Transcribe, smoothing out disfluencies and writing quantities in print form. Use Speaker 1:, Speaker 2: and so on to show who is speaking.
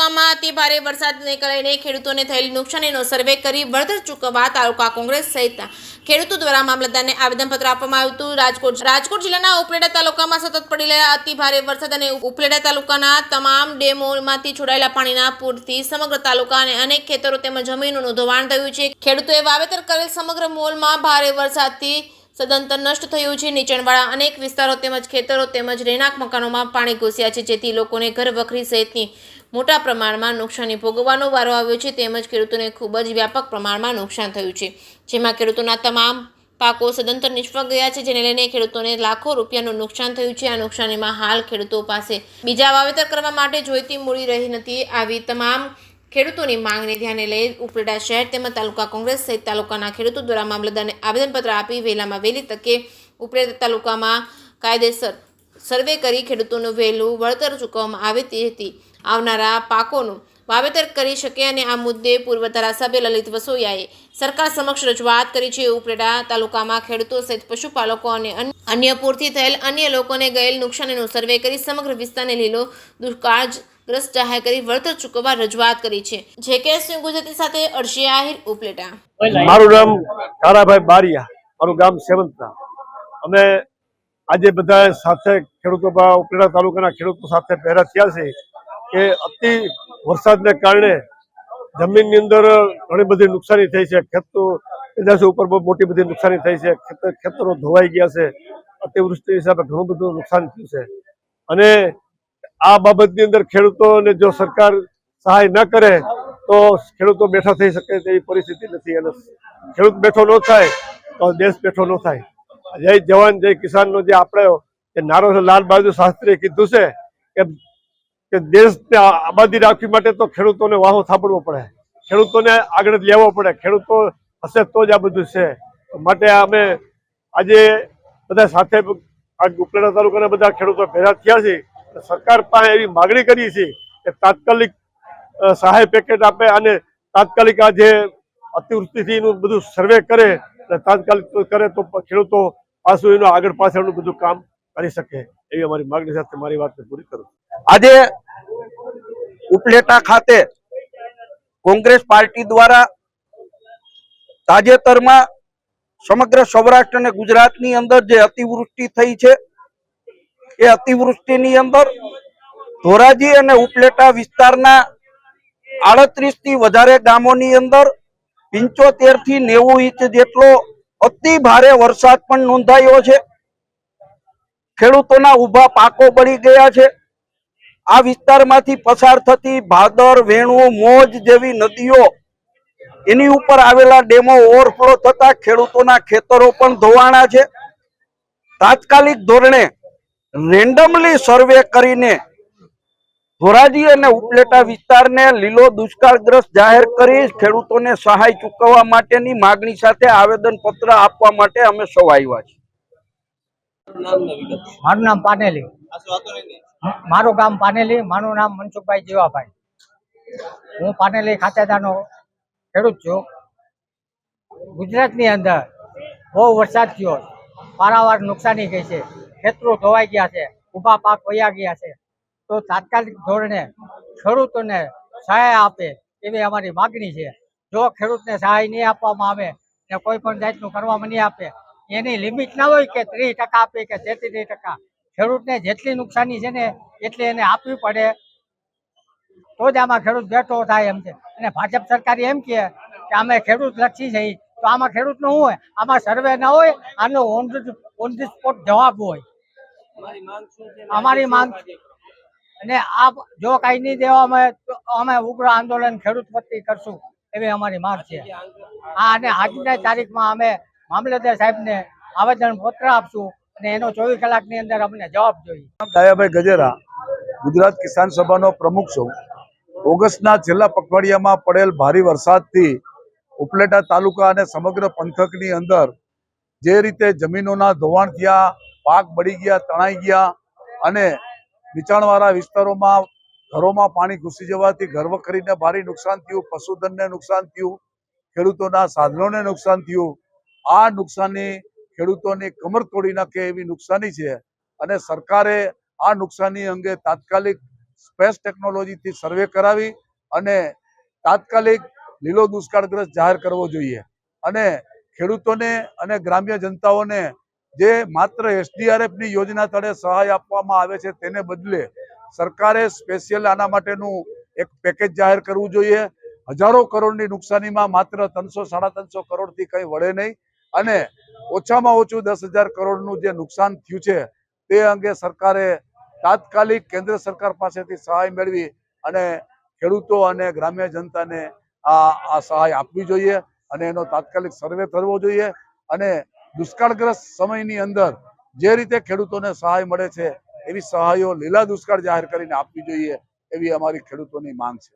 Speaker 1: તાલુકામાં અતિ ભારે વરસાદને કારણે ખેડૂતોને થયેલી નુકસાનીનો સર્વે કરી વળતર ચૂકવવા તાલુકા કોંગ્રેસ સહિત ખેડૂતો દ્વારા મામલતદારને આવેદનપત્ર આપવામાં આવ્યું હતું। રાજકોટ જિલ્લાના ઉપલેટા તાલુકામાં સતત પડેલા અતિ ભારે વરસાદ અને ઉપલેટા તાલુકાના તમામ ડેમોમાંથી છોડાયેલા પાણીના પૂરથી સમગ્ર તાલુકા અને અનેક ખેતરો તેમજ જમીનોનું ધોવાણ થયું છે। ખેડૂતોએ વાવેતર કરેલ સમગ્ર મોલમાં ભારે વરસાદથી સદંતર નષ્ટ થયું છે। નીચાણવાળા અનેક વિસ્તારો તેમજ ખેતરો તેમજ રહેણાંક મકાનોમાં પાણી ઘૂસ્યા છે, જેથી લોકોને ઘર વખરી સહિતની મોટા પ્રમાણમાં નુકસાની ભોગવવાનો વારો આવ્યો છે। તેમજ ખેડૂતોને ખૂબ જ વ્યાપક પ્રમાણમાં નુકસાન થયું છે, જેમાં ખેડૂતોના તમામ પાકો સદંતર નિષ્ફળ ગયા છે, જેને લઈને ખેડૂતોને લાખો રૂપિયાનું નુકસાન થયું છે। આ નુકસાનીમાં હાલ ખેડૂતો પાસે બીજા વાવેતર કરવા માટે જોઈતી મૂડી રહી નથી। આવી તમામ ખેડૂતોની માંગને ધ્યાને લઈ ઉપલેટા શહેર તેમજ તાલુકા કોંગ્રેસ સહિત તાલુકાના ખેડૂતો દ્વારા મામલતદારને આવેદનપત્ર આપી વહેલામાં વહેલી તકે ઉપલેટા તાલુકામાં કાયદેસર સર્વે કરી ખેડૂતોનું વહેલું વળતર ચૂકવવામાં આવે તેથી આવનારા પાકોનું વાવેતર કરી શકે અને આ મુદ્દે પૂર્વ ધારાસભ્ય લલિત વસોયાએ સરકાર સમક્ષ રજૂઆત કરી છે। ઉપલેટા તાલુકામાં ખેડૂતો સહિત પશુપાલકો અને અન્ય પૂરથી થયેલ અન્ય લોકોને ગયેલ નુકસાનીનું સર્વે કરી સમગ્ર વિસ્તારને લીલો દુષ્કાળગ્રસ્ત જાહેર કરી વળતર ચૂકવવા રજૂઆત કરી છે। જે.કે. સિંહ ગુજરાતી સાથે અર્શી આહિર, ઉપલેટા।
Speaker 2: મારું નામ તારાભાઈ બારિયા, મારું ગામ સેવંતરા। અમે આજે બધા સાથે ખેડૂતો ઉપલેટા તાલુકાના ખેડૂતો સાથે ભેગા થયા છે કે અતિ વરસાદને કારણે જમીનની અંદર ઘણી બધી નુકસાની થઈ છે। ખેતરો ઉપર બહુ મોટી બધી નુકસાની થઈ છે। ખેતરો ધોવાઈ ગયા છે। અતિવૃષ્ટિ હિસાબે ઘણું બધું નુકસાન થયું છે અને આ બાબતની અંદર ખેડૂતોને જો સરકાર સહાય ન કરે તો ખેડૂતો બેઠા થઈ શકે તેવી પરિસ્થિતિ નથી અને ખેડૂત બેઠો ન થાય તો દેશ બેઠો ન થાય। જય જવાન જય કિસાનનો જે આપણે નારો છે, લાલ બહાદુર શાસ્ત્રીએ કીધું છે કે દેશને આબાદી રાખવા માટે તો ખેડૂતોને વાહો થાબડવો પડે, ખેડૂતોને આગળ લેવો પડે, ખેડૂતો હશે તો જ આ બધું છે। માટે અમે આજે બધા સાથે ઉપલેટા તાલુકાના બધા ખેડૂતો ભેગા થયા છે। સરકાર પાસે એવી માગણી કરી છે કે તાત્કાલિક સહાય પેકેજ આપે અને તાત્કાલિક આ જે અતિવૃષ્ટિથી એનું બધું સર્વે કરે અને તાત્કાલિક કરે તો ખેડૂતો પાછું એનું આગળ પાછળનું બધું કામ કરી શકે એવી અમારી માગણી સાથે મારી વાતને પૂરી કરું।
Speaker 3: આજે ઉપલેટા ખાતે કોંગ્રેસ પાર્ટી દ્વારા તાજેતરમાં સમગ્ર સૌરાષ્ટ્ર અને ગુજરાતની અંદર જે અતિવૃષ્ટિ થઈ છે એ અતિવૃષ્ટિની અંદર ધોરાજી અને ઉપલેટા વિસ્તારના 38 થી વધારે ગામોની અંદર 75 થી 90 ઇંચ જેટલો અતિ ભારે વરસાદ પણ નોંધાયો છે। ખેડૂતોના ઊભા પાકો બળી ગયા છે। આ વિસ્તારમાંથી પસાર થતી ભાદર, વેણુ, મોજ જેવી નદીઓ એની ઉપર આવેલા ડેમો ઓવરફ્લો થતા ખેડૂતોના ખેતરો પણ ધોવાણા છે। તાત્કાલિક ધોરણે રેન્ડમલી સર્વે કરીને ધોરાજી અને ઉપલેટા વિસ્તારને લીલો દુષ્કાળગ્રસ્ત જાહેર કરી ખેડૂતોને સહાય ચૂકવવા માટેની માગણી સાથે આવેદન પત્ર આપવા માટે અમે સૌ આવ્યા છીએ।
Speaker 4: મારું નામ પાનેલી, મારું ગામ પાનેલી, મારું નામ મનસુખભાઈ જીવાભાઈ। હું પાનેલી ખાતેદારનો ખેડૂત છું। ગુજરાતની અંદર બહુ વરસાદ થયો, પારાવાર નુકસાની ગઈ છે, ખેતરો ધોવાઈ ગયા છે, ઊભા પાક વયા ગયા છે, તો તાત્કાલિક ધોરણે ખેડૂતોને સહાય આપે એવી અમારી માગણી છે। જો ખેડૂતને સહાય નહીં આપવામાં આવે ને કોઈ પણ જાતનું કરવામાં નહીં આપે, એની લિમિટ ના હોય કે 30% આપે કે 33%, ખેડૂતને જેટલી નુકસાની છે ને એટલી એને આપવી પડે તો જ આમાં ખેડૂત બેઠો થાય એમ છે। અને ભાજપ સરકાર એમ કહે કે અમે ખેડૂત લક્ષી છે, તો આમાં ખેડૂતનું શું હોય? આમાં સર્વે ના હોય, આનો ઓન ધી સ્પોટ જવાબ હોય। અમારી માંગ અને આ જો કાંઈ નહીં દેવામાં તો અમે ઉગ્ર આંદોલન ખેડૂત વતી કરશું એવી અમારી માંગ છે। અને આજની તારીખમાં અમે મામલતદાર સાહેબને આવેદન પત્ર આપશું અને એનો 24 કલાકની અંદર અમને જવાબ જોઈએ।
Speaker 5: દયાભાઈ ગજેરા, ગુજરાત કિસાન સભાનો પ્રમુખ છું। ઓગસ્ટના છેલ્લા પખવાડિયામાં પડેલ ભારે વરસાદથી ઉપલેટા તાલુકા અને સમગ્ર પંથકની અંદર જે રીતે જમીનોના ધોવાણ થયા, પાક બળી ગયા, તણાઈ ગયા અને નીચાણવાળા વિસ્તારોમાં ઘરોમાં પાણી ઘૂસી જવાથી ઘરવખરીને ભારે નુકસાન થયું, પશુધનને નુકસાન થયું, ખેડૂતોના સાધનોને નુકસાન થયું। આ નુકસાની ખેડૂતોની કમર તોડી નાખે એવી નુકસાની છે અને સરકારે આ નુકસાની અંગે તાત્કાલિક સ્પેસ ટેકનોલોજીથી સર્વે કરાવી અને તાત્કાલિક લીલો દુષ્કાળગ્રસ્ત જાહેર કરવો જોઈએ અને ખેડૂતોને અને ગ્રામ્ય જનતાઓને જે માત્ર SDRFની યોજના તળે સહાય આપવામાં આવે છે તેને બદલે સરકારે સ્પેશિયલ આના માટેનું એક પેકેજ જાહેર કરવું જોઈએ. હજારો કરોડની નુકસાનીમાં માત્ર 300-350 કરોડથી કંઈ વળે નહીં અને ઓછામાં ઓછું 10,000 કરોડનું જે નુકસાન થયું છે તે અંગે સરકારે તાત્કાલિક કેન્દ્ર સરકાર પાસેથી સહાય મેળવી અને ખેડૂતો અને ગ્રામ્ય જનતાને આ સહાય આપવી જોઈએ અને એનો તાત્કાલિક સર્વે કરવો જોઈએ અને દુષ્કાળગ્રસ્ત સમયની અંદર જે રીતે ખેડૂતોને સહાય મળે છે એવી સહાયો લીલા દુષ્કાળ જાહેર કરીને આપવી જોઈએ એવી અમારી ખેડૂતોની માંગ છે.